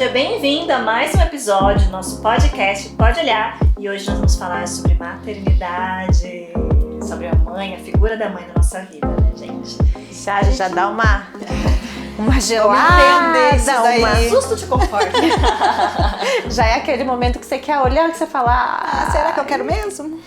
seja bem-vindo a mais um episódio do nosso podcast Pode Olhar. E hoje nós vamos falar sobre maternidade, sobre a mãe, a figura da mãe na nossa vida, né, gente? Já dá uma gelada, um susto de conforto. Já é aquele momento que você quer olhar, que você fala, será que eu quero mesmo?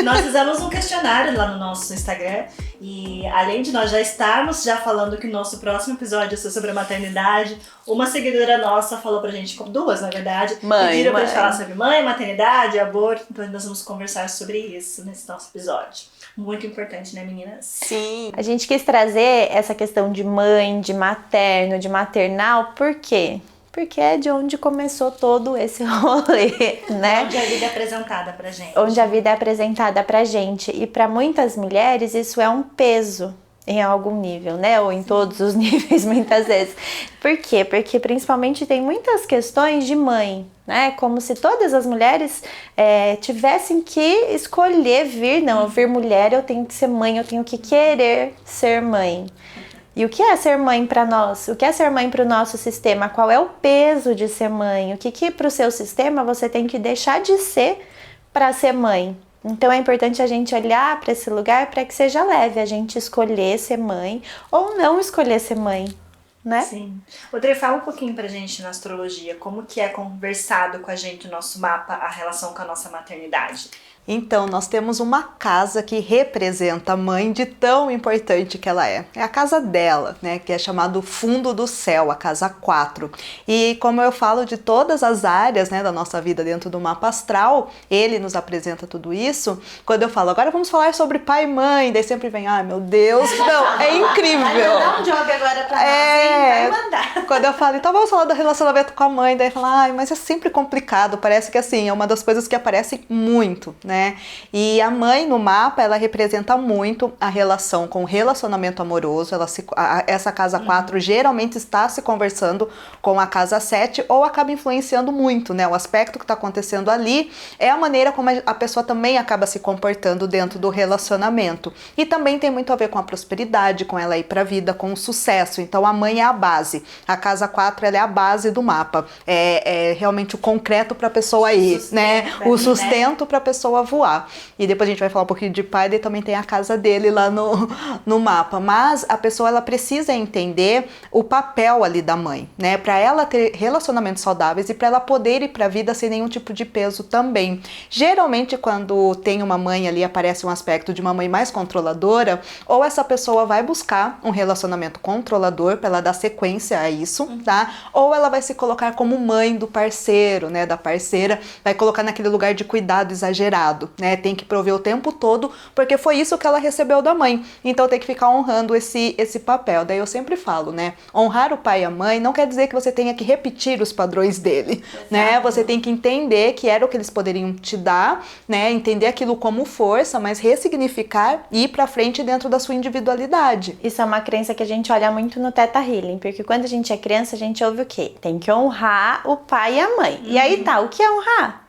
Nós fizemos um questionário lá no nosso Instagram e além de nós já estarmos falando que o nosso próximo episódio é sobre a maternidade, uma seguidora nossa falou pra gente, duas na verdade, pediram pra gente falar sobre mãe, maternidade, aborto, então nós vamos conversar sobre isso nesse nosso episódio. Muito importante, né, meninas? Sim. A gente quis trazer essa questão de mãe, de materno, de maternal, por quê? Porque é de onde começou todo esse rolê, né? Onde a vida é apresentada pra gente. Onde a vida é apresentada pra gente. E para muitas mulheres isso é um peso em algum nível, né? Ou em todos os níveis, muitas vezes. Por quê? Porque principalmente tem muitas questões de mãe, né? Como se todas as mulheres tivessem que escolher vir. Não, eu vir mulher, eu tenho que ser mãe, eu tenho que querer ser mãe. E o que é ser mãe para nós? O que é ser mãe para o nosso sistema? Qual é o peso de ser mãe? O que para o seu sistema você tem que deixar de ser para ser mãe? Então é importante a gente olhar para esse lugar para que seja leve a gente escolher ser mãe ou não escolher ser mãe, né? Sim. Rodrigo, fala um pouquinho pra gente na astrologia, como que é conversado com a gente no nosso mapa a relação com a nossa maternidade? Então, nós temos uma casa que representa a mãe de tão importante que ela é. É a casa dela, né? Que é chamado fundo do céu, a casa 4. E como eu falo de todas as áreas, né, da nossa vida dentro do mapa astral, ele nos apresenta tudo isso. Quando eu falo, agora vamos falar sobre pai e mãe, daí sempre vem, ai meu Deus, não, é incrível. Vai mandar um job agora pra nós, hein? Vai mandar. Quando eu falo, então vamos falar do relacionamento com a mãe, daí fala, ai, mas é sempre complicado, parece que assim, é uma das coisas que aparece muito, né? E a mãe no mapa, ela representa muito a relação com o relacionamento amoroso, essa casa 4 geralmente está se conversando com a casa 7 ou acaba influenciando muito, né? O aspecto que está acontecendo ali é a maneira como a pessoa também acaba se comportando dentro do relacionamento. E também tem muito a ver com a prosperidade, com ela ir para a vida, com o sucesso. Então a mãe é a base. A casa 4 ela é a base do mapa. É realmente o concreto para a pessoa ir, né? O sustento para a pessoa voar. E depois a gente vai falar um pouquinho de pai, e também tem a casa dele lá no mapa. Mas a pessoa ela precisa entender o papel ali da mãe, né? Para ela ter relacionamentos saudáveis e para ela poder ir para a vida sem nenhum tipo de peso também. Geralmente quando tem uma mãe ali, aparece um aspecto de uma mãe mais controladora, ou essa pessoa vai buscar um relacionamento controlador para ela dar sequência a isso, tá? Ou ela vai se colocar como mãe do parceiro, né? Da parceira, vai colocar naquele lugar de cuidado exagerado, né? Tem que prover o tempo todo, porque foi isso que ela recebeu da mãe. Então tem que ficar honrando esse papel. Daí eu sempre falo, né? Honrar o pai e a mãe não quer dizer que você tenha que repetir os padrões dele, né? Você tem que entender que era o que eles poderiam te dar, né? Entender aquilo como força, mas ressignificar e ir pra frente dentro da sua individualidade. Isso é uma crença que a gente olha muito no Theta Healing, porque quando a gente é criança, a gente ouve o quê? Tem que honrar o pai e a mãe. E aí tá, o que é honrar?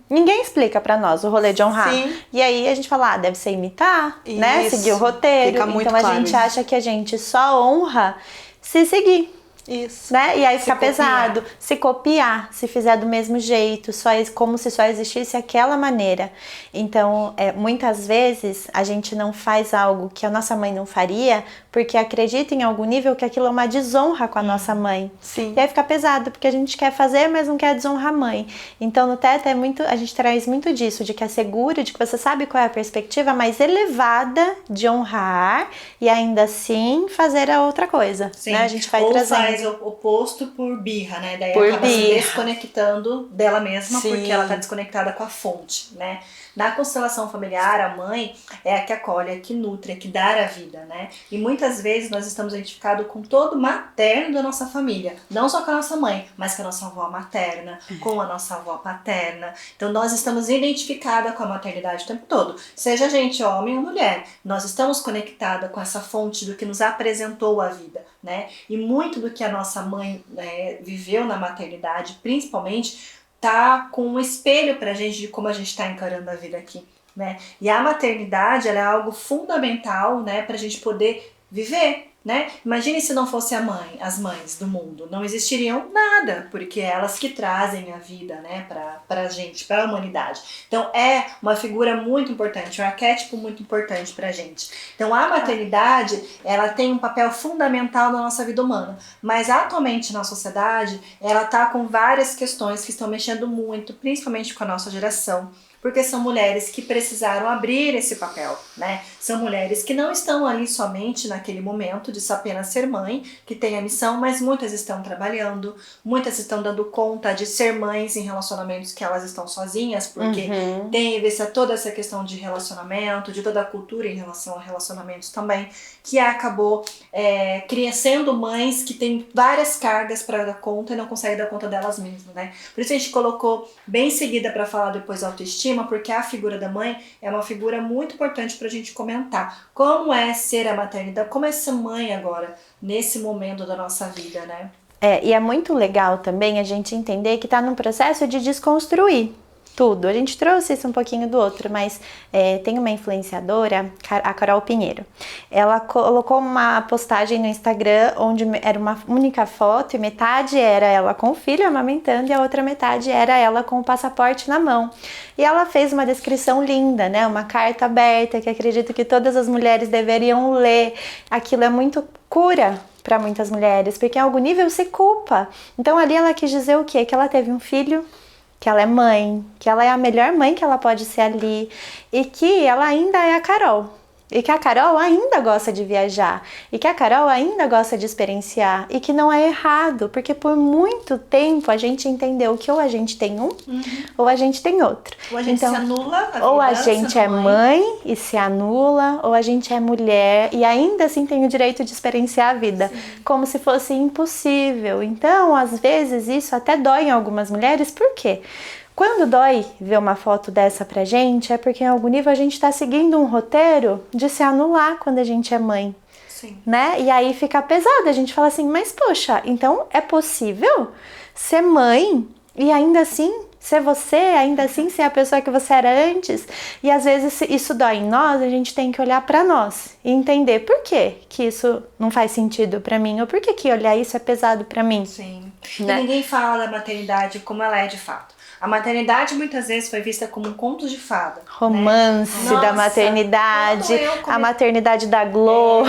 Ninguém explica pra nós o rolê de honrar. Sim. E aí a gente fala, deve ser imitar, né? Seguir o roteiro. Fica muito então a claro gente isso. acha que a gente só honra se seguir. Isso. Né? E aí fica copiar. pesado, se copiar, se fizer do mesmo jeito, como se só existisse aquela maneira. Então, muitas vezes a gente não faz algo que a nossa mãe não faria porque acredita em algum nível que aquilo é uma desonra com a nossa mãe. Sim. E aí fica pesado, porque a gente quer fazer, mas não quer desonrar a mãe. Então no Theta a gente traz muito disso, de que é seguro, de que você sabe qual é a perspectiva mais elevada de honrar e ainda assim fazer a outra coisa. Sim. Né? A gente vai ou trazendo. faz o oposto por birra, né? Daí Por acaba se birra. desconectando dela mesma, Sim. porque ela tá desconectada com a fonte, né? Na constelação familiar, a mãe é a que acolhe, a que nutre, a que dá a vida, né? E muitas vezes nós estamos identificados com todo o materno da nossa família. Não só com a nossa mãe, mas com a nossa avó materna, com a nossa avó paterna. Então nós estamos identificadas com a maternidade o tempo todo. Seja a gente homem ou mulher, nós estamos conectadas com essa fonte do que nos apresentou a vida, né? E muito do que a nossa mãe, né, viveu na maternidade, principalmente, tá com um espelho pra gente de como a gente tá encarando a vida aqui, né? E a maternidade, ela é algo fundamental, né, pra gente poder viver, né? Imagine se não fosse as mães do mundo, não existiriam nada, porque é elas que trazem a vida, né, pra gente, pra humanidade. Então é uma figura muito importante, um arquétipo muito importante pra gente. Então a maternidade, ela tem um papel fundamental na nossa vida humana, mas atualmente na sociedade, ela tá com várias questões que estão mexendo muito, principalmente com a nossa geração, porque são mulheres que precisaram abrir esse papel, né? São mulheres que não estão ali somente naquele momento de apenas ser mãe, que tem a missão, mas muitas estão trabalhando, muitas estão dando conta de ser mães em relacionamentos que elas estão sozinhas, porque tem toda essa questão de relacionamento, de toda a cultura em relação a relacionamentos também, que acabou sendo mães que têm várias cargas para dar conta e não conseguem dar conta delas mesmas, né? Por isso a gente colocou bem em seguida para falar depois da autoestima, porque a figura da mãe é uma figura muito importante para a gente comentar. Como é ser a maternidade, como é ser mãe agora, nesse momento da nossa vida, né? E é muito legal também a gente entender que está num processo de desconstruir tudo. A gente trouxe isso um pouquinho do outro, mas tem uma influenciadora, a Carol Pinheiro. Ela colocou uma postagem no Instagram onde era uma única foto e metade era ela com o filho amamentando e a outra metade era ela com o passaporte na mão. E ela fez uma descrição linda, né? Uma carta aberta que acredito que todas as mulheres deveriam ler. Aquilo é muito cura para muitas mulheres, porque em algum nível se culpa. Então ali ela quis dizer o quê? Que ela teve um filho, que ela é mãe, que ela é a melhor mãe que ela pode ser ali e que ela ainda é a Carol. E que a Carol ainda gosta de viajar, e que a Carol ainda gosta de experienciar, e que não é errado, porque por muito tempo a gente entendeu que ou a gente tem um, ou a gente tem outro. Ou a gente se anula a vida, ou a gente é mãe e se anula, ou a gente é mulher e ainda assim tem o direito de experienciar a vida, como se fosse impossível. Então, às vezes, isso até dói em algumas mulheres, por quê? Quando dói ver uma foto dessa pra gente, é porque em algum nível a gente tá seguindo um roteiro de se anular quando a gente é mãe. Sim. Né? E aí fica pesado, a gente fala assim, mas poxa, então é possível ser mãe e ainda assim ser você, ainda assim ser a pessoa que você era antes? E às vezes isso dói em nós, a gente tem que olhar pra nós e entender por que isso não faz sentido pra mim, ou por que olhar isso é pesado pra mim. Sim. Né? E ninguém fala da maternidade como ela é de fato. A maternidade muitas vezes foi vista como um conto de fada. Romance, né? Da maternidade, a maternidade da Globo.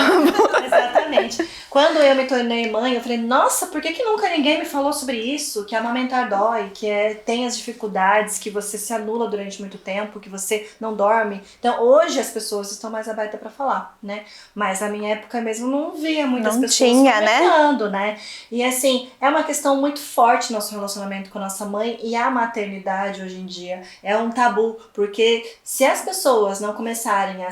Exatamente. Quando eu me tornei mãe, eu falei, nossa, por que nunca ninguém me falou sobre isso? Que amamentar dói, que tem as dificuldades, que você se anula durante muito tempo, que você não dorme. Então hoje as pessoas estão mais abertas para falar, né? Mas na minha época mesmo não via muitas pessoas comentando, né? E assim, é uma questão muito forte nosso relacionamento com a nossa mãe, e a maternidade hoje em dia é um tabu, porque se as pessoas não começarem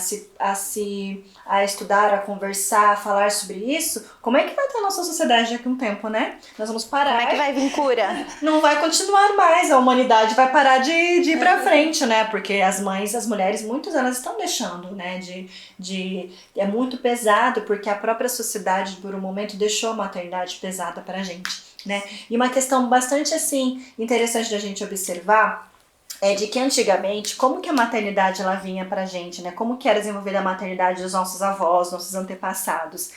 a estudar, a conversar, a falar sobre isso, como é que vai estar a nossa sociedade daqui a um tempo, né? Nós vamos parar. Como é que vai vir cura? Não vai continuar mais, a humanidade vai parar de ir pra frente, né? Porque as mães, as mulheres, muitas elas estão deixando, né? É muito pesado, porque a própria sociedade, por um momento, deixou a maternidade pesada pra gente, né? E uma questão bastante, assim, interessante da gente observar é de que antigamente, como que a maternidade ela vinha pra gente, né? Como que era desenvolvida a maternidade dos nossos avós, nossos antepassados?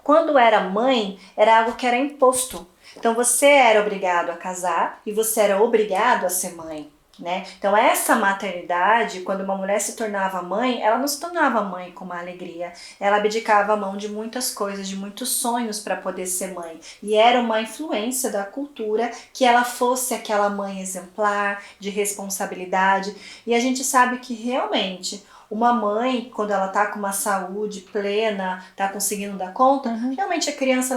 Quando era mãe, era algo que era imposto. Então você era obrigado a casar e você era obrigado a ser mãe, né? Então essa maternidade, quando uma mulher se tornava mãe, ela não se tornava mãe com uma alegria. Ela abdicava a mão de muitas coisas, de muitos sonhos para poder ser mãe. E era uma influência da cultura que ela fosse aquela mãe exemplar, de responsabilidade. E a gente sabe que realmente uma mãe, quando ela tá com uma saúde plena, tá conseguindo dar conta, realmente a criança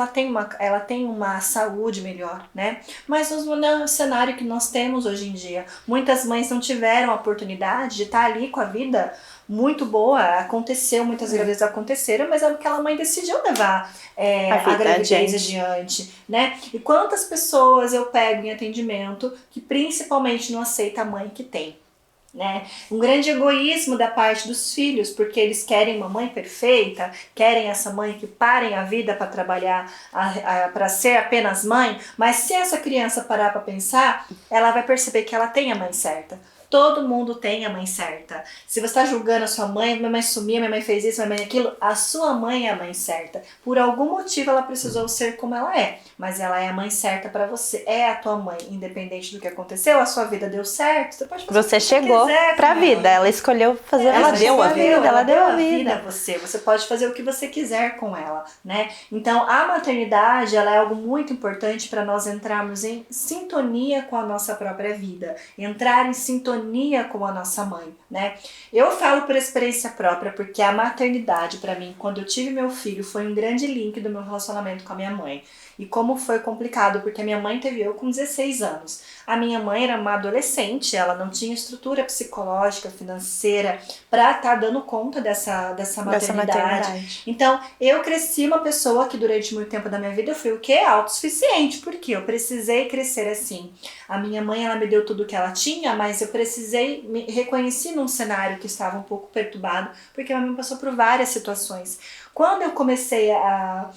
ela tem uma saúde melhor, né? Mas no cenário que nós temos hoje em dia, muitas mães não tiveram a oportunidade de estar ali com a vida muito boa. Aconteceu, muitas gravidezes aconteceram, mas aquela mãe decidiu levar a gravidez adiante, né? E quantas pessoas eu pego em atendimento que principalmente não aceita a mãe que tem, né? Um grande egoísmo da parte dos filhos, porque eles querem uma mãe perfeita, querem essa mãe que parem a vida para trabalhar, para ser apenas mãe, mas se essa criança parar para pensar, ela vai perceber que ela tem a mãe certa. Todo mundo tem a mãe certa. Se você está julgando a sua mãe, minha mãe sumiu, minha mãe fez isso, minha mãe aquilo, a sua mãe é a mãe certa. Por algum motivo ela precisou ser como ela é, mas ela é a mãe certa para você. É a tua mãe, independente do que aconteceu, a sua vida deu certo, você pode fazer Você chegou pra vida, ela escolheu fazer Ela deu a vida, ela deu a vida a você. Você pode fazer o que você quiser com ela, né? Então, a maternidade, ela é algo muito importante para nós entrarmos em sintonia com a nossa própria vida, entrar em sintonia com a nossa mãe, né? Eu falo por experiência própria, porque a maternidade, para mim, quando eu tive meu filho, foi um grande link do meu relacionamento com a minha mãe. E como foi complicado, porque a minha mãe teve eu com 16 anos. A minha mãe era uma adolescente, ela não tinha estrutura psicológica, financeira, para estar dando conta dessa maternidade. Então, eu cresci uma pessoa que durante muito tempo da minha vida eu fui o quê? Autossuficiente, porque eu precisei crescer assim. A minha mãe, ela me deu tudo que ela tinha, mas eu precisei, me reconheci num cenário que estava um pouco perturbado, porque a minha mãe passou por várias situações. Quando eu comecei a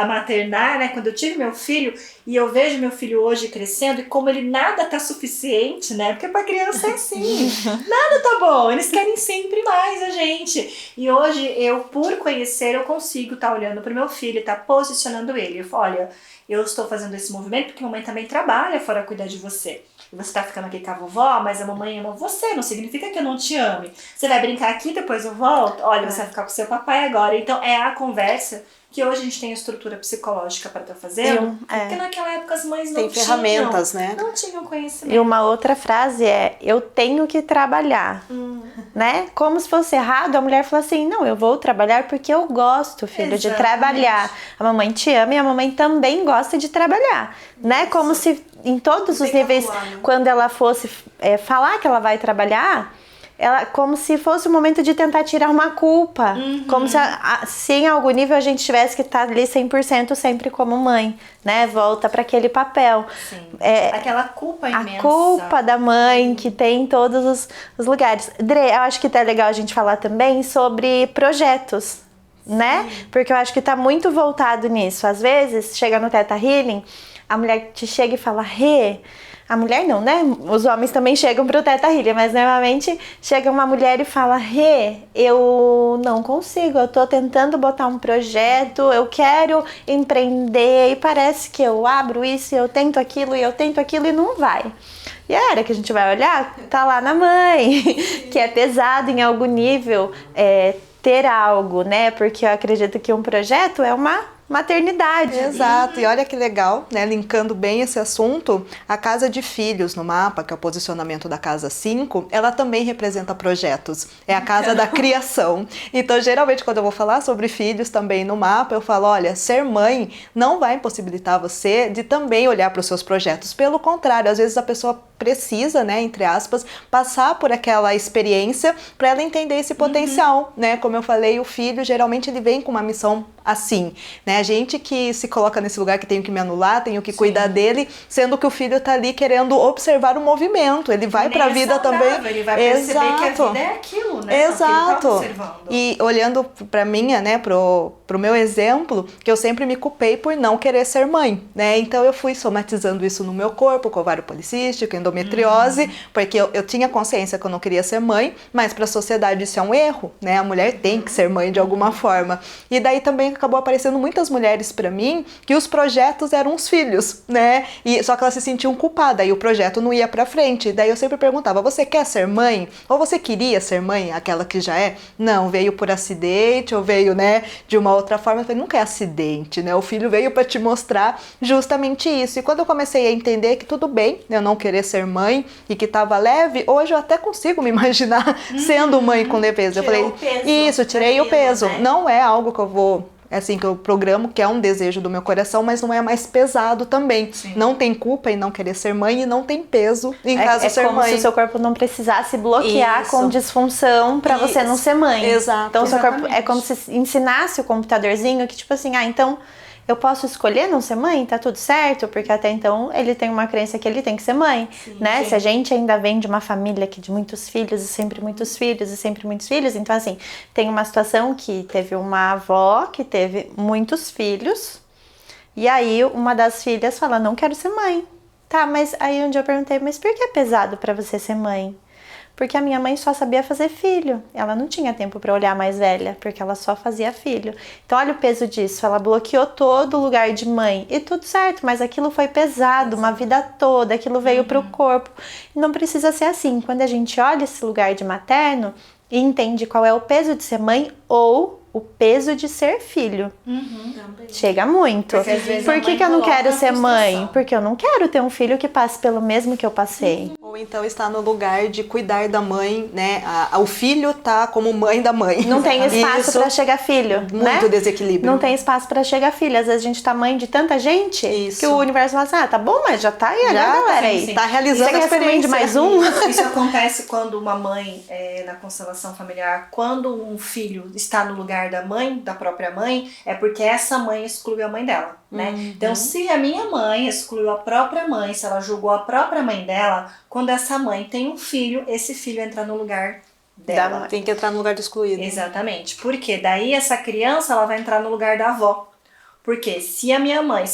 maternar, né, quando eu tive meu filho, e eu vejo meu filho hoje crescendo, e como ele nada tá suficiente, né, porque pra criança é assim, nada tá bom, eles querem sempre mais a gente, e hoje eu, por conhecer, eu consigo estar olhando pro meu filho, tá posicionando ele, eu falo, olha, eu estou fazendo esse movimento porque a mamãe também trabalha fora cuidar de você. E você tá ficando aqui com a vovó, mas a mamãe ama você, não significa que eu não te ame. Você vai brincar aqui, depois eu volto? Olha, você vai ficar com seu papai agora. Então, é a conversa que hoje a gente tem a estrutura psicológica para estar fazendo, porque naquela época as mães não tinham. Tem ferramentas, né? Não tinham conhecimento. E uma outra frase é, eu tenho que trabalhar, né? Como se fosse errado, a mulher fala assim, não, eu vou trabalhar porque eu gosto, filho, Exatamente. de trabalhar. A mamãe te ama e a mamãe também gosta de trabalhar, né? Como se em todos os níveis, quando ela fosse falar que ela vai trabalhar, ela, como se fosse o momento de tentar tirar uma culpa. Como se em algum nível a gente tivesse que estar ali 100% sempre como mãe, né? Volta para aquele papel. Sim. Aquela culpa imensa. A culpa da mãe que tem em todos os lugares. Dre, eu acho que tá legal a gente falar também sobre projetos, né? Porque eu acho que tá muito voltado nisso. Às vezes, chega no Theta Healing, a mulher te chega e fala, a mulher não, né? Os homens também chegam pro Theta Healing, mas normalmente chega uma mulher e fala, eu não consigo, eu tô tentando botar um projeto, eu quero empreender e parece que eu abro isso, eu tento aquilo e não vai. E a hora que a gente vai olhar, tá lá na mãe, que é pesado em algum nível ter algo, né? Porque eu acredito que um projeto é uma maternidade. Exato, e olha que legal, né, linkando bem esse assunto, a casa de filhos no mapa, que é o posicionamento da casa 5, ela também representa projetos, é a casa da criação. Então, geralmente, quando eu vou falar sobre filhos também no mapa, eu falo, olha, ser mãe não vai impossibilitar você de também olhar para os seus projetos, pelo contrário, às vezes a pessoa precisa, né, entre aspas, passar por aquela experiência para ela entender esse potencial, né, como eu falei, o filho, geralmente, ele vem com uma missão assim, né? A gente que se coloca nesse lugar que tenho que me anular, tenho que cuidar dele, sendo que o filho tá ali querendo observar o movimento, ele vai pra vida também. Ele vai perceber que a vida é aquilo, né? Exato. Ele tá observando. E olhando pra minha, né, pro meu exemplo, que eu sempre me culpei por não querer ser mãe, né? Então eu fui somatizando isso no meu corpo, com ovário policístico, endometriose, porque eu tinha consciência que eu não queria ser mãe, mas pra sociedade isso é um erro, né? A mulher tem que ser mãe de alguma forma. E daí também acabou aparecendo muitas mulheres pra mim que os projetos eram os filhos, né? E só que elas se sentiam culpadas e o projeto não ia pra frente. Daí eu sempre perguntava, você quer ser mãe? Ou você queria ser mãe, aquela que já é? Não, veio por acidente ou veio, né, de uma outra forma. Eu falei, nunca é acidente, né? O filho veio pra te mostrar justamente isso. E quando eu comecei a entender que tudo bem eu não querer ser mãe e que tava leve, hoje eu até consigo me imaginar sendo mãe com leveza. Eu falei, isso, tirei o peso. Né? Não é algo que eu vou... assim, que eu programo, que é um desejo do meu coração, mas não é mais pesado também. Sim. Não tem culpa em não querer ser mãe e não tem peso em caso ser mãe. É como se o seu corpo não precisasse bloquear com disfunção pra você não ser mãe. Exato. Então o seu corpo é como se ensinasse o computadorzinho que tipo assim, então eu posso escolher não ser mãe? Tá tudo certo? Porque até então ele tem uma crença que ele tem que ser mãe, né? Sim. Se a gente ainda vem de uma família que de muitos filhos e sempre muitos filhos e sempre muitos filhos, então assim, tem uma situação que teve uma avó que teve muitos filhos e aí uma das filhas fala, não quero ser mãe. Tá, mas aí um dia eu perguntei, mas por que é pesado pra você ser mãe? Porque a minha mãe só sabia fazer filho. Ela não tinha tempo para olhar a mais velha, porque ela só fazia filho. Então olha o peso disso. Ela bloqueou todo o lugar de mãe. E tudo certo, mas aquilo foi pesado, uma vida toda. Aquilo veio pro corpo. E não precisa ser assim. Quando a gente olha esse lugar de materno e entende qual é o peso de ser mãe ou o peso de ser filho. Chega muito. Porque às vezes Por a que mãe eu não coloca quero a ser mãe? frustração. Porque eu não quero ter um filho que passe pelo mesmo que eu passei. Ou então está no lugar de cuidar da mãe, né? O filho tá como mãe da mãe. Não tem espaço Isso, para chegar filho, muito né? desequilíbrio. Não tem espaço para chegar filho. Às vezes a gente tá mãe de tanta gente Isso. que o universo fala assim, tá bom, mas já tá aí, Já, agora galera aí. sim. Tá realizando Você a quer ser mãe de experiência. mais um? Isso acontece quando uma mãe, na constelação familiar, quando um filho está no lugar da mãe, da própria mãe, é porque essa mãe excluiu a mãe dela, né? Então, se a minha mãe excluiu a própria mãe, se ela julgou a própria mãe dela, quando essa mãe tem um filho, esse filho entra no lugar dela. Tem que entrar no lugar do excluído. Exatamente. Porque daí essa criança, ela vai entrar no lugar da avó. Porque se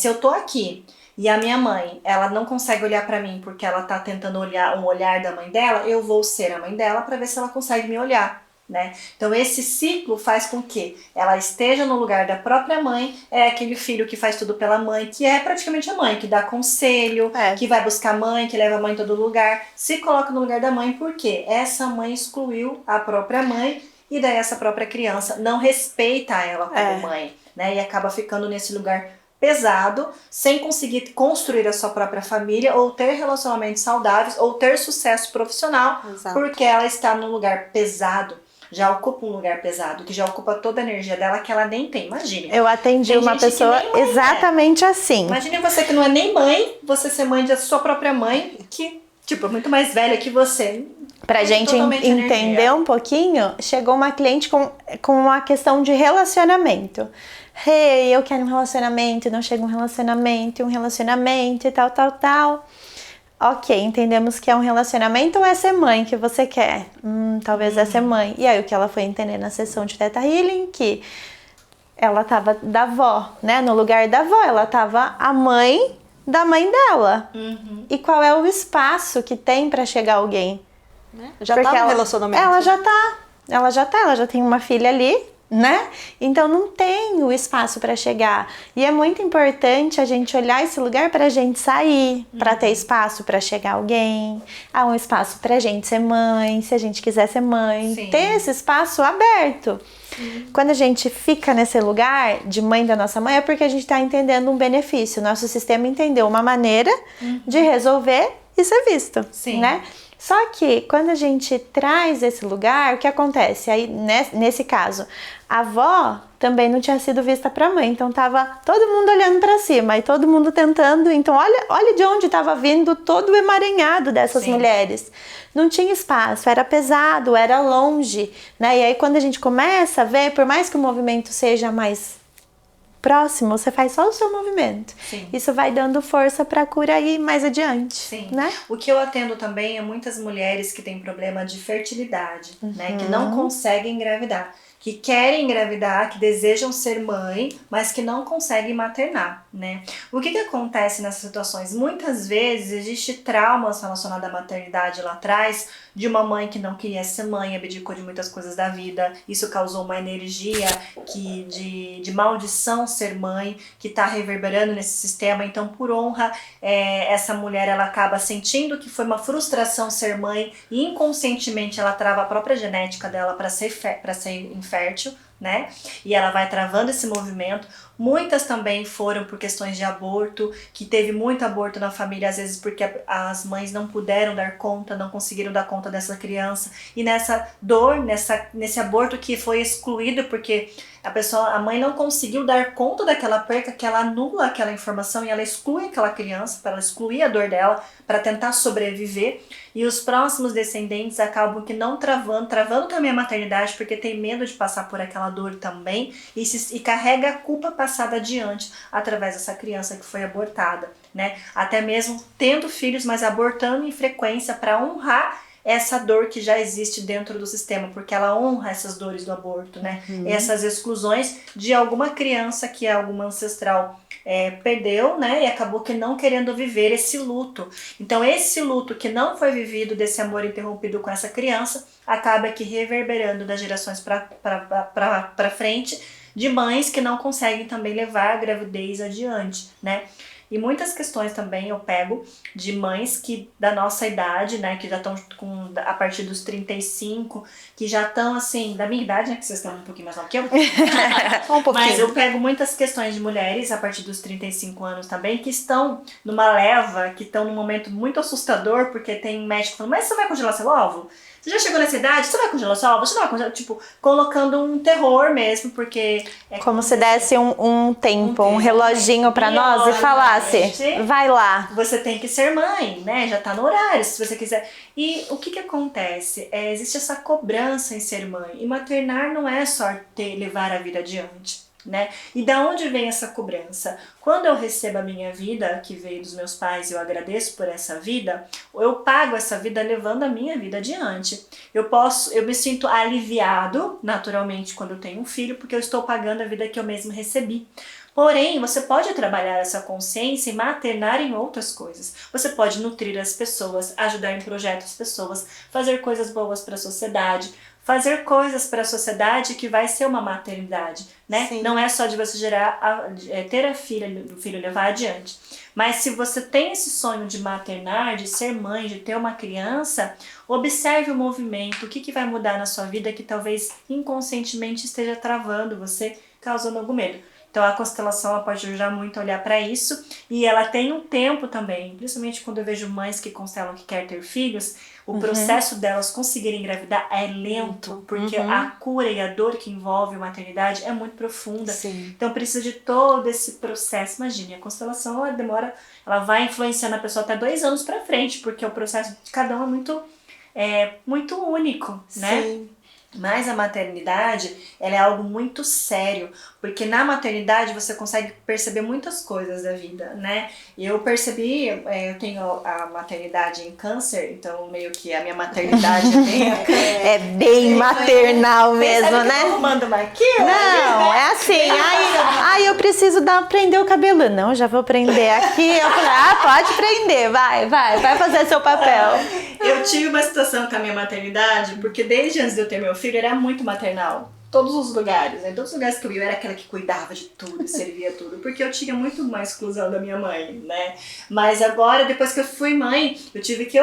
eu tô aqui e a minha mãe, ela não consegue olhar pra mim porque ela tá tentando olhar o olhar da mãe dela, eu vou ser a mãe dela pra ver se ela consegue me olhar, né? Então esse ciclo faz com que ela esteja no lugar da própria mãe, é aquele filho que faz tudo pela mãe, que é praticamente a mãe, que dá conselho, que vai buscar a mãe, que leva a mãe em todo lugar, se coloca no lugar da mãe porque essa mãe excluiu a própria mãe e daí essa própria criança não respeita ela como mãe, né? E acaba ficando nesse lugar pesado, sem conseguir construir a sua própria família, ou ter relacionamentos saudáveis, ou ter sucesso profissional, Exato. porque ela está num lugar pesado, já ocupa um lugar pesado, que já ocupa toda a energia dela, que ela nem tem, imagine. Eu atendi Tem uma gente que pessoa nem mãe exatamente assim. Imagine você que não é nem mãe, você ser mãe da sua própria mãe, que, tipo, é muito mais velha que você. Pra gente Totalmente entender energia. um pouquinho, chegou uma cliente com uma questão de relacionamento. Hey, eu quero um relacionamento, não chega um relacionamento e tal. Ok, entendemos que é um relacionamento ou é ser mãe que você quer? Talvez é ser mãe. E aí o que ela foi entender na sessão de Theta Healing, que ela tava da avó, né? No lugar da avó, ela tava a mãe da mãe dela. E qual é o espaço que tem pra chegar alguém? Já Porque tá no ela- relacionamento. Ela já tem uma filha ali, né? Então não tem o espaço para chegar. E é muito importante a gente olhar esse lugar pra gente sair, pra ter espaço para chegar alguém. Há um espaço pra gente ser mãe, se a gente quiser ser mãe, Sim. ter esse espaço aberto. Quando a gente fica nesse lugar de mãe da nossa mãe, é porque a gente está entendendo um benefício. Nosso sistema entendeu uma maneira de resolver e ser visto, Sim. né? Só que quando a gente traz esse lugar, o que acontece? Aí, nesse caso, a avó também não tinha sido vista para mãe, então tava todo mundo olhando para cima e todo mundo tentando. Então olha de onde estava vindo todo o emaranhado dessas Sim. mulheres. Não tinha espaço, era pesado, era longe, né? E aí quando a gente começa a ver, por mais que o movimento seja mais próximo, você faz só o seu movimento. Sim. Isso vai dando força para a cura ir mais adiante, Sim. né? O que eu atendo também é muitas mulheres que têm problema de fertilidade, né? Que não conseguem engravidar. Que querem engravidar, que desejam ser mãe, mas que não conseguem maternar, né? O que acontece nessas situações? Muitas vezes existe traumas relacionados à maternidade lá atrás, de uma mãe que não queria ser mãe, abdicou de muitas coisas da vida, isso causou uma energia de maldição ser mãe, que está reverberando nesse sistema. Então, por honra, essa mulher ela acaba sentindo que foi uma frustração ser mãe e inconscientemente ela trava a própria genética dela para ser infértil, né? E ela vai travando esse movimento. Muitas também foram por questões de aborto, que teve muito aborto na família, às vezes porque as mães não puderam dar conta, não conseguiram dar conta dessa criança. E nessa dor, nesse aborto que foi excluído porque a mãe não conseguiu dar conta daquela perca, que ela anula aquela informação e ela exclui aquela criança, para ela excluir a dor dela, para tentar sobreviver. E os próximos descendentes acabam que não travando também a maternidade, porque tem medo de passar por aquela dor também, e carrega a culpa passada adiante através dessa criança que foi abortada, né? Até mesmo tendo filhos, mas abortando em frequência para honrar essa dor que já existe dentro do sistema, porque ela honra essas dores do aborto, né? Essas exclusões de alguma criança que é alguma ancestral perdeu, né? E acabou que não querendo viver esse luto. Então esse luto que não foi vivido, desse amor interrompido com essa criança, acaba aqui reverberando das gerações para frente, de mães que não conseguem também levar a gravidez adiante, né? E muitas questões também eu pego de mães que da nossa idade, né, que já estão a partir dos 35, que já estão assim, da minha idade, né, que vocês estão um pouquinho mais novos que eu. Só um pouquinho. Mas eu pego muitas questões de mulheres a partir dos 35 anos também, que estão numa leva, que estão num momento muito assustador, porque tem médico falando, mas você vai congelar seu óvulo? Você já chegou nessa idade? Você vai congelar seu óvulo? Você não vai congelar? Tipo, colocando um terror mesmo, porque... Como se desse um tempo, um reloginho pra nós e falasse, vai lá. Você tem que ser mãe, né? Já tá no horário, se você quiser. E o que acontece? Existe essa cobrança em ser mãe. E maternar não é só levar a vida adiante, né? E da onde vem essa cobrança? Quando eu recebo a minha vida, que veio dos meus pais, e eu agradeço por essa vida, eu pago essa vida levando a minha vida adiante. Eu me sinto aliviado, naturalmente, quando eu tenho um filho, porque eu estou pagando a vida que eu mesmo recebi. Porém, você pode trabalhar essa consciência e maternar em outras coisas. Você pode nutrir as pessoas, ajudar em projetos as pessoas, fazer coisas boas para a sociedade, fazer coisas para a sociedade que vai ser uma maternidade, né? Sim. Não é só de você ter a filha, o filho levar adiante. Mas se você tem esse sonho de maternar, de ser mãe, de ter uma criança, observe o movimento, o que vai mudar na sua vida que talvez inconscientemente esteja travando você, causando algum medo. Então a constelação ela pode ajudar muito a olhar para isso, e ela tem um tempo também, principalmente quando eu vejo mães que constelam que querem ter filhos, o processo delas conseguirem engravidar é lento, porque a cura e a dor que envolve a maternidade é muito profunda. Sim. Então precisa de todo esse processo. Imagine, a constelação ela vai influenciando a pessoa até 2 anos para frente, porque o processo de cada um é muito único, né? Sim. Mas a maternidade, ela é algo muito sério, porque na maternidade você consegue perceber muitas coisas da vida, né? Eu percebi, eu tenho a maternidade em câncer, então meio que a minha maternidade é bem maternal mesmo, né? Eu mando maquia? Não, é assim, aí eu preciso prender o cabelo. Não, já vou prender aqui. Eu falei, pode prender, vai fazer seu papel. Eu tive uma situação com a minha maternidade, porque desde antes de eu ter meu filho, era muito maternal. Todos os lugares, né? Todos os lugares que eu ia, eu era aquela que cuidava de tudo, servia tudo, porque eu tinha muito uma exclusão da minha mãe, né? Mas agora, depois que eu fui mãe, eu tive que,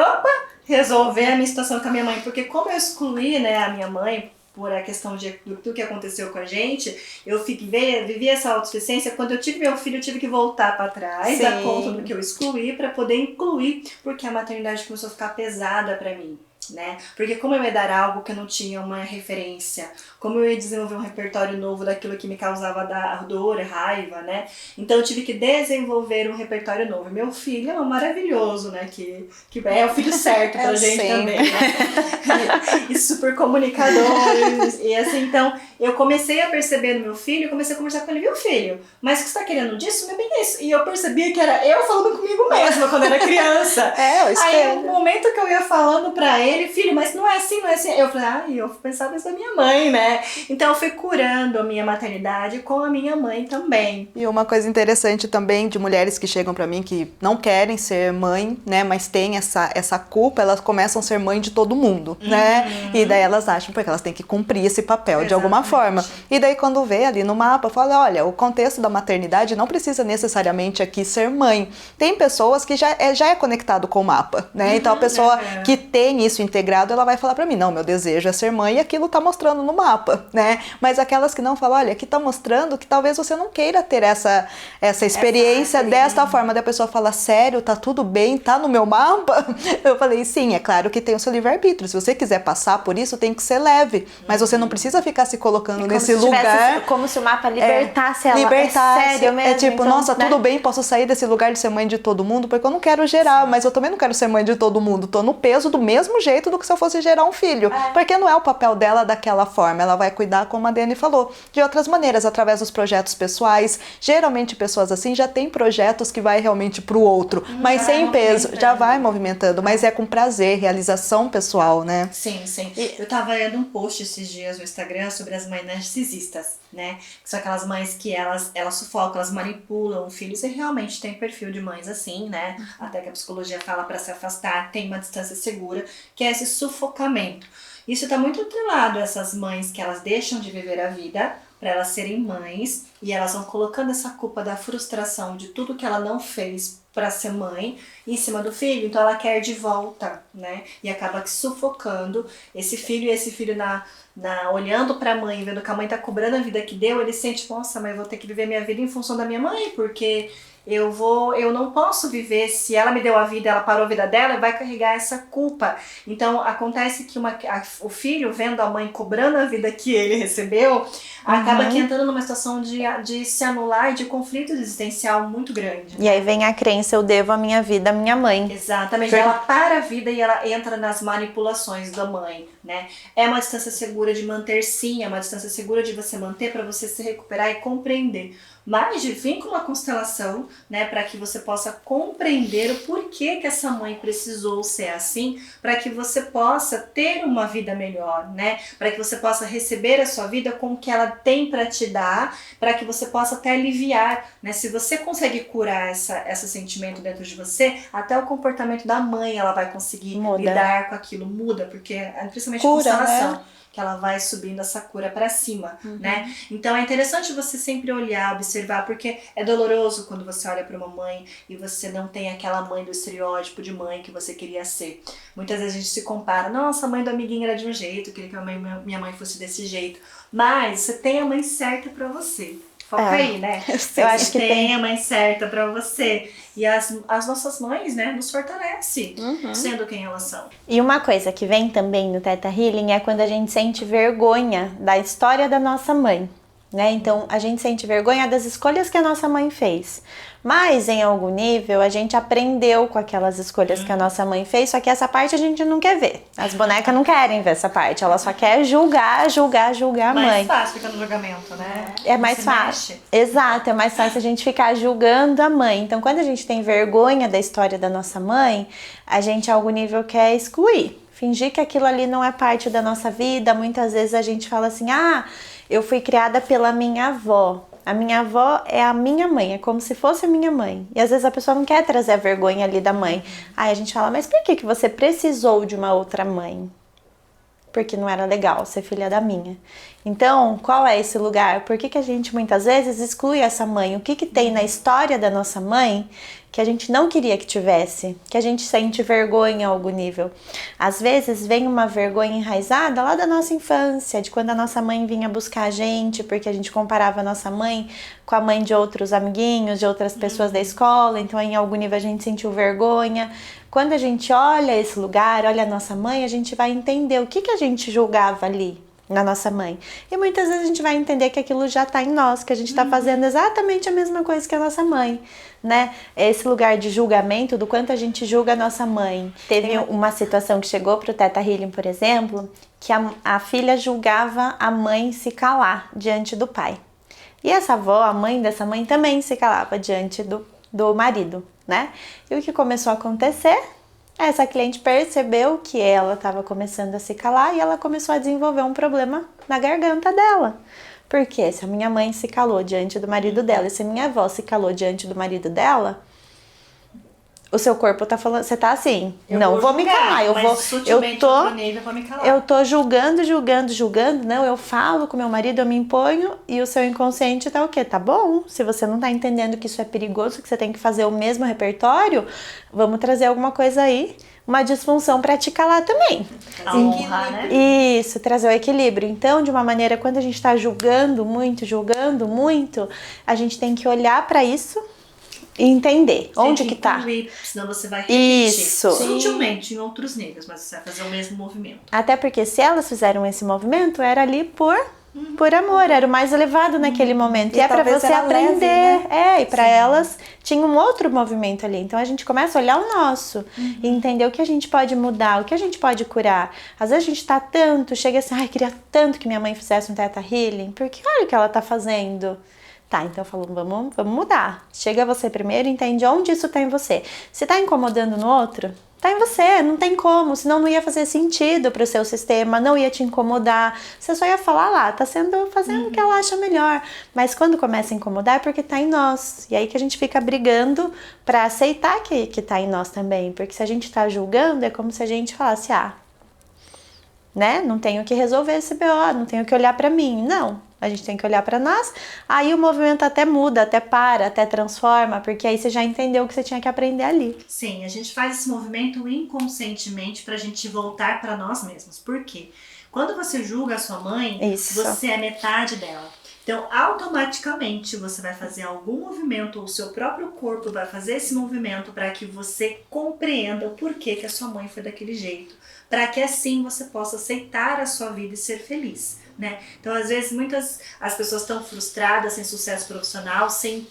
resolver a minha situação com a minha mãe, porque como eu excluí, né, a minha mãe, por a questão de tudo que aconteceu com a gente, eu vivi essa autossuficiência. Quando eu tive meu filho, eu tive que voltar para trás, dar conta do que eu excluí para poder incluir, porque a maternidade começou a ficar pesada para mim, né? Porque como eu ia dar algo que eu não tinha uma referência, como eu ia desenvolver um repertório novo daquilo que me causava dor, raiva, né? Então eu tive que desenvolver um repertório novo. Meu filho é um maravilhoso, né? Que é o filho certo pra gente também, né? E super comunicador. E assim, então eu comecei a perceber no meu filho, comecei a conversar com ele, meu filho, mas o que você tá querendo disso? Não é bem isso. E eu percebi que era eu falando comigo mesma quando era criança. Eu espero. Aí no momento que eu ia falando pra ele, filho, mas não é assim, não é assim. Eu falei, eu pensava isso da minha mãe, né? Então eu fui curando a minha maternidade com a minha mãe também. E uma coisa interessante também de mulheres que chegam pra mim que não querem ser mãe, né, mas tem essa culpa, elas começam a ser mãe de todo mundo, né? E daí elas acham porque elas têm que cumprir esse papel de alguma forma. E daí quando vê ali no mapa, fala, olha, o contexto da maternidade não precisa necessariamente aqui ser mãe. Tem pessoas que já é conectado com o mapa, né? Então a pessoa que tem isso integrado, ela vai falar pra mim, não, meu desejo é ser mãe e aquilo tá mostrando no mapa, né? Mas aquelas que não falam, olha, aqui tá mostrando que talvez você não queira ter essa experiência desta forma. Daí a pessoa fala, sério, tá tudo bem, tá no meu mapa? Eu falei, sim, é claro que tem o seu livre-arbítrio. Se você quiser passar por isso, tem que ser leve. Mas você não precisa ficar se colocando nesse lugar. Como se o mapa libertasse ela. Libertasse. É sério mesmo. É tipo, então, nossa, tudo bem, posso sair desse lugar de ser mãe de todo mundo, porque eu não quero gerar, mas eu também não quero ser mãe de todo mundo. Tô no peso do mesmo jeito. jeito do que se eu fosse gerar um filho. Porque não é o papel dela daquela forma. Ela vai cuidar, como a Dani falou, de outras maneiras, através dos projetos pessoais. Geralmente pessoas assim já têm projetos que vai realmente pro outro, mas sem peso, já vai movimentando, mas é com prazer, realização pessoal, né? Sim, sim. Eu tava lendo um post esses dias no Instagram sobre as mães narcisistas, né? Que são aquelas mães que elas sufocam, elas manipulam filhos e realmente tem perfil de mães assim, né? Até que a psicologia fala para se afastar, tem uma distância segura, que é esse sufocamento. Isso tá muito atrelado a essas mães que elas deixam de viver a vida para elas serem mães e elas vão colocando essa culpa da frustração de tudo que ela não fez para ser mãe em cima do filho, então ela quer de volta, né? E acaba sufocando esse filho, e esse filho olhando para a mãe, vendo que a mãe tá cobrando a vida que deu, ele sente, nossa, mas eu vou ter que viver minha vida em função da minha mãe, porque eu não posso viver, se ela me deu a vida, ela parou a vida dela, vai carregar essa culpa. Então acontece que o filho, vendo a mãe cobrando a vida que ele recebeu, acaba que entrando numa situação de se anular e de conflito existencial muito grande. E aí vem a crença, eu devo a minha vida à minha mãe. Exatamente, ela para a vida e ela entra nas manipulações da mãe, né? É uma distância segura de manter, sim, é uma distância segura de você manter para você se recuperar e compreender. Mas de vir com uma constelação, né, para que você possa compreender o porquê que essa mãe precisou ser assim, para que você possa ter uma vida melhor, né, para que você possa receber a sua vida com o que ela tem para te dar, para que você possa até aliviar, né, se você consegue curar esse sentimento dentro de você, até o comportamento da mãe ela vai conseguir lidar com aquilo, muda, porque é principalmente cura, constelação. né? Que ela vai subindo essa cura para cima, né? Então é interessante você sempre olhar, observar, porque é doloroso quando você olha para uma mãe e você não tem aquela mãe do estereótipo de mãe que você queria ser. Muitas vezes a gente se compara, nossa, a mãe do amiguinho era de um jeito, eu queria que minha mãe fosse desse jeito. Mas você tem a mãe certa para você. Foca aí, né? Eu acho que tem a mãe certa pra você. E as nossas mães, né, nos fortalece sendo quem elas são. E uma coisa que vem também no Theta Healing é quando a gente sente vergonha da história da nossa mãe, né? Então a gente sente vergonha das escolhas que a nossa mãe fez. Mas em algum nível a gente aprendeu com aquelas escolhas que a nossa mãe fez, só que essa parte a gente não quer ver. As bonecas não querem ver essa parte, elas só querem julgar a mãe. Mais fácil ficar no julgamento, né? É mais fácil. Exato, é mais fácil a gente ficar julgando a mãe. Então quando a gente tem vergonha da história da nossa mãe, a gente a algum nível quer excluir. Fingir que aquilo ali não é parte da nossa vida. Muitas vezes a gente fala assim, eu fui criada pela minha avó. A minha avó é a minha mãe, é como se fosse a minha mãe. E às vezes a pessoa não quer trazer a vergonha ali da mãe. Aí a gente fala, mas por que você precisou de uma outra mãe? Porque não era legal ser filha da minha. Então, qual é esse lugar? Por que a gente muitas vezes exclui essa mãe? O que tem na história da nossa mãe que a gente não queria que tivesse? Que a gente sente vergonha a algum nível? Às vezes vem uma vergonha enraizada lá da nossa infância, de quando a nossa mãe vinha buscar a gente, porque a gente comparava a nossa mãe com a mãe de outros amiguinhos, de outras pessoas da escola, então em algum nível a gente sentiu vergonha. Quando a gente olha esse lugar, olha a nossa mãe, a gente vai entender o que a gente julgava ali na nossa mãe. E muitas vezes a gente vai entender que aquilo já está em nós, que a gente está fazendo exatamente a mesma coisa que a nossa mãe, né? Esse lugar de julgamento, do quanto a gente julga a nossa mãe. Teve uma situação que chegou pro Theta Healing, por exemplo, que a filha julgava a mãe se calar diante do pai. E essa avó, a mãe dessa mãe, também se calava diante do marido, né? E o que começou a acontecer? Essa cliente percebeu que ela estava começando a se calar e ela começou a desenvolver um problema na garganta dela. Porque se a minha mãe se calou diante do marido dela e se a minha avó se calou diante do marido dela, o seu corpo tá falando, você tá assim, não vou me calar, eu tô julgando, não, eu falo com meu marido, eu me imponho e o seu inconsciente tá o quê? Tá bom, se você não tá entendendo que isso é perigoso, que você tem que fazer o mesmo repertório, vamos trazer alguma coisa aí, uma disfunção pra te calar também. A honra, né? Isso, trazer o equilíbrio. Então, de uma maneira, quando a gente tá julgando muito, a gente tem que olhar pra isso, e entender onde que tá. Senão você vai repetir. Isso. Sutilmente em outros níveis, mas você vai fazer o mesmo movimento. Até porque se elas fizeram esse movimento, era ali por por amor, era o mais elevado naquele momento. E é para você aprender. Leve, né? E para elas tinha um outro movimento ali. Então a gente começa a olhar o nosso e entender o que a gente pode mudar, o que a gente pode curar. Às vezes a gente tá tanto, chega assim, ai, queria tanto que minha mãe fizesse um Theta Healing, porque olha o que ela tá fazendo. Tá, então eu falo, vamos mudar. Chega você primeiro e entende onde isso tá em você. Se tá incomodando no outro, tá em você, não tem como, senão não ia fazer sentido pro seu sistema, não ia te incomodar, você só ia falar lá, tá fazendo o que ela acha melhor. Mas quando começa a incomodar é porque tá em nós. E aí que a gente fica brigando pra aceitar que tá em nós também. Porque se a gente tá julgando, é como se a gente falasse, né, não tenho que resolver esse BO, não tenho que olhar pra mim. Não. A gente tem que olhar para nós, aí o movimento até muda, até para, até transforma, porque aí você já entendeu o que você tinha que aprender ali. Sim, a gente faz esse movimento inconscientemente pra gente voltar para nós mesmos. Por quê? Quando você julga a sua mãe, você é metade dela. Então, automaticamente, você vai fazer algum movimento, ou o seu próprio corpo vai fazer esse movimento para que você compreenda o porquê que a sua mãe foi daquele jeito. Para que assim você possa aceitar a sua vida e ser feliz, né? Então, às vezes, as pessoas estão frustradas, sem sucesso profissional, sem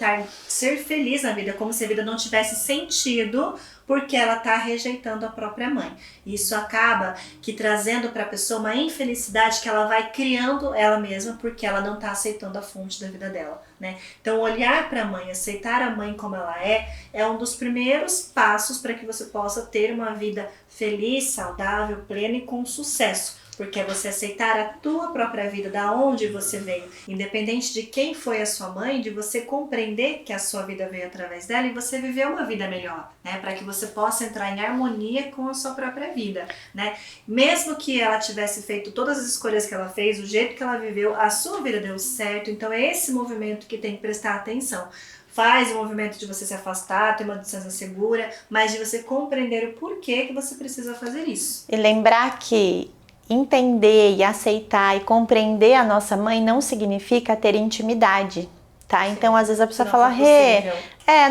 ser feliz na vida, como se a vida não tivesse sentido, porque ela está rejeitando a própria mãe. Isso acaba que trazendo para a pessoa uma infelicidade que ela vai criando ela mesma, porque ela não está aceitando a fonte da vida dela, né? Então, olhar para a mãe, aceitar a mãe como ela é um dos primeiros passos para que você possa ter uma vida feliz, saudável, plena e com sucesso. Porque é você aceitar a tua própria vida, da onde você veio, independente de quem foi a sua mãe, de você compreender que a sua vida veio através dela e você viver uma vida melhor, né? Para que você possa entrar em harmonia com a sua própria vida, né? Mesmo que ela tivesse feito todas as escolhas que ela fez, o jeito que ela viveu, a sua vida deu certo. Então é esse movimento que tem que prestar atenção. Faz o movimento de você se afastar, ter uma distância segura, mas de você compreender o porquê que você precisa fazer isso. E lembrar que entender e aceitar e compreender a nossa mãe não significa ter intimidade, tá? Sim. Então, às vezes a pessoa fala,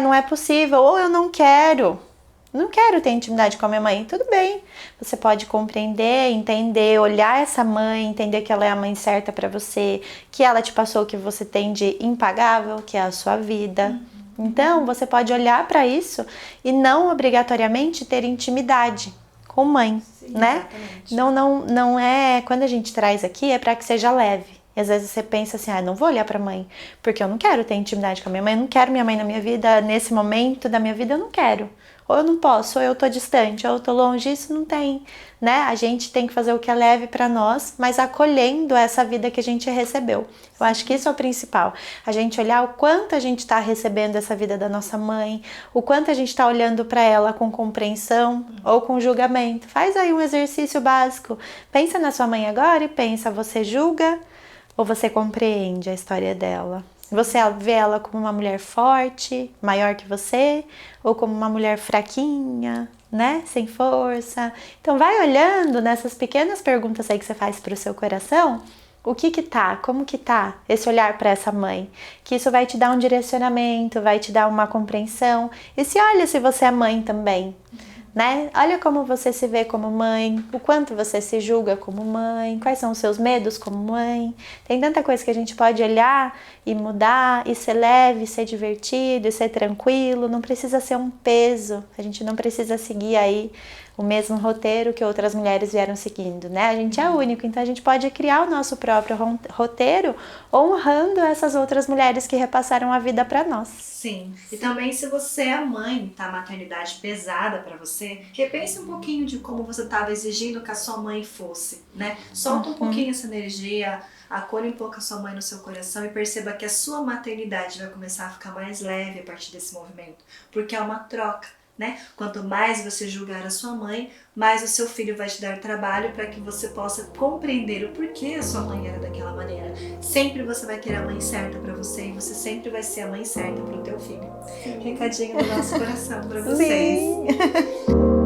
não é possível, ou eu não quero ter intimidade com a minha mãe. Tudo bem, você pode compreender, entender, olhar essa mãe, entender que ela é a mãe certa pra você, que ela te passou o que você tem de impagável, que é a sua vida. Então, você pode olhar pra isso e não obrigatoriamente ter intimidade com mãe. Sim, né? Não é, quando a gente traz aqui é para que seja leve. E às vezes você pensa assim, não vou olhar pra mãe, porque eu não quero ter intimidade com a minha mãe, eu não quero minha mãe na minha vida, nesse momento da minha vida eu não quero. Ou eu não posso, ou eu tô distante, ou eu tô longe, isso não tem, né? A gente tem que fazer o que é leve pra nós, mas acolhendo essa vida que a gente recebeu. Eu acho que isso é o principal. A gente olhar o quanto a gente tá recebendo essa vida da nossa mãe, o quanto a gente tá olhando pra ela com compreensão ou com julgamento. Faz aí um exercício básico. Pensa na sua mãe agora e pensa, você julga ou você compreende a história dela? Você vê ela como uma mulher forte, maior que você, ou como uma mulher fraquinha, né? Sem força. Então vai olhando nessas pequenas perguntas aí que você faz para o seu coração, o que tá, como que tá esse olhar para essa mãe, que isso vai te dar um direcionamento, vai te dar uma compreensão. E se olha se você é mãe também, né? Olha como você se vê como mãe, o quanto você se julga como mãe, quais são os seus medos como mãe. Tem tanta coisa que a gente pode olhar e mudar, e ser leve, ser divertido, e ser tranquilo. Não precisa ser um peso, a gente não precisa seguir aí o mesmo roteiro que outras mulheres vieram seguindo, né? A gente é único, então a gente pode criar o nosso próprio roteiro honrando essas outras mulheres que repassaram a vida para nós. Sim, e também se você é mãe, tá, a maternidade pesada para você, repense um pouquinho de como você estava exigindo que a sua mãe fosse, né? Solta um pouquinho essa energia, acolhe um pouco a sua mãe no seu coração e perceba que a sua maternidade vai começar a ficar mais leve a partir desse movimento, porque é uma troca. Né? Quanto mais você julgar a sua mãe, mais o seu filho vai te dar trabalho para que você possa compreender o porquê a sua mãe era daquela maneira. Sempre você vai ter a mãe certa para você e você sempre vai ser a mãe certa para o teu filho. Sim. Recadinho do nosso coração para vocês. Sim.